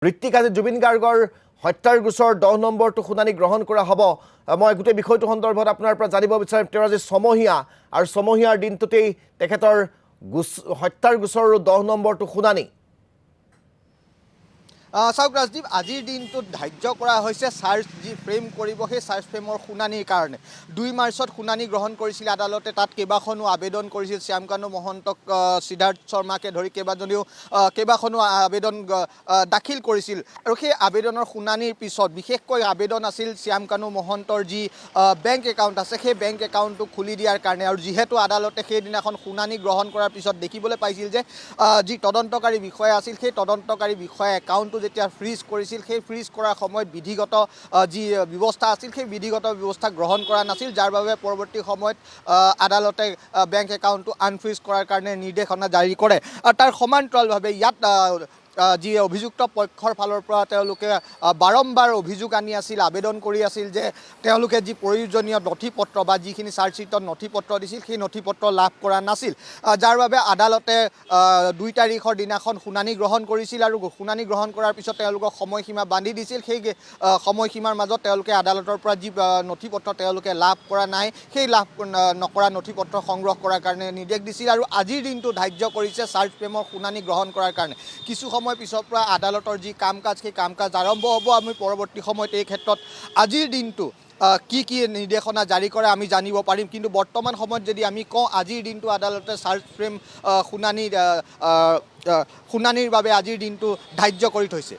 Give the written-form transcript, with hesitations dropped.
ঋত্বিক আজি জুবিন গাৰ্গৰ হত্যাৰ গোচৰ 10 নম্বৰটো শুনানি গ্ৰহণ কৰা হ'ব। মই গোটেই বিষয়টো সন্দৰ্ভত আপোনাৰ পৰা জানিব বিচাৰিম। তেওঁৰ আজি ছমহীয়া আৰু ছমহীয়াৰ দিনটোতেই তেখেতৰ হত্যাৰ গোচৰৰ 10 নম্বৰটো শুনানি। চাওক ৰাজদীপ, আজিৰ দিনটোত ধাৰ্য কৰা হৈছে চাৰ্জ যি ফ্ৰেম কৰিব, সেই চাৰ্জ ফ্ৰেমৰ শুনানিৰ কাৰণে 2 মাৰ্চত শুনানি গ্ৰহণ কৰিছিল আদালতে। তাত কেইবাখনো আবেদন কৰিছিল। শ্যামকানু মহন্তক, সিদ্ধাৰ্থ শৰ্মাকে ধৰি কেইবাখনো আবেদন দাখিল কৰিছিল। আৰু সেই আবেদনৰ শুনানিৰ পিছত বিশেষকৈ আবেদন আছিল শ্যামকানু মহন্তৰ যি বেংক একাউণ্ট আছে, সেই বেংক একাউণ্টটো খুলি দিয়াৰ কাৰণে। আৰু যিহেতু আদালতে সেইদিনাখন শুনানি গ্ৰহণ কৰাৰ পিছত দেখিবলৈ পাইছিল যে যি তদন্তকাৰী বিষয়া আছিল, সেই তদন্তকাৰী বিষয়াই একাউণ্টটো যেতিয়া ফ্ৰিজ কৰিছিল, সেই ফ্ৰিজ কৰাৰ সময়ত বিধিগত যি ব্যৱস্থা আছিল, সেই বিধিগত ব্যৱস্থা গ্ৰহণ কৰা নাছিল, যাৰ বাবে পৰৱৰ্তী সময়ত আদালতে বেংক একাউণ্টটো আনফ্ৰিজ কৰাৰ কাৰণে নিৰ্দেশনা জাৰি কৰে। আৰু তাৰ সমান্তৰালভাৱে ইয়াত যি অভিযুক্ত পক্ষৰ ফালৰ পৰা তেওঁলোকে বাৰম্বাৰ অভিযোগ আনি আছিল, আবেদন কৰি আছিল যে তেওঁলোকে যি প্ৰয়োজনীয় নথিপত্ৰ বা যিখিনি চাৰ্জশ্বিটত নথিপত্ৰ দিছিল, সেই নথিপত্ৰ লাভ কৰা নাছিল, যাৰ বাবে আদালতে 2 তাৰিখৰ দিনাখন শুনানি গ্ৰহণ কৰিছিল। আৰু শুনানি গ্ৰহণ কৰাৰ পিছত তেওঁলোকক সময়সীমা বান্ধি দিছিল। সেই সময়সীমাৰ মাজত তেওঁলোকে আদালতৰ পৰা যি নথিপত্ৰ তেওঁলোকে লাভ কৰা নাই, সেই লাভ নকৰা নথিপত্ৰ সংগ্ৰহ কৰাৰ কাৰণে নিৰ্দেশ দিছিল। আৰু আজিৰ দিনটো ধাৰ্য কৰিছে চাৰ্জ ফ্ৰেমৰ শুনানি গ্ৰহণ কৰাৰ কাৰণে। কিছু সময় পিছৰ পৰা আদালতৰ যি কাম কাজ, সেই কাম কাজ আৰম্ভ হ'ব। আমি পৰৱৰ্তী সময়ত এই ক্ষেত্ৰত আজিৰ দিনটো কি নিৰ্দেশনা জাৰি কৰে আমি জানিব পাৰিম। কিন্তু বৰ্তমান সময়ত যদি আমি কওঁ, আজিৰ দিনটো আদালতে চাৰ্জ ফ্ৰেম শুনানিৰ বাবে আজিৰ দিনটো ধাৰ্য কৰি থৈছে।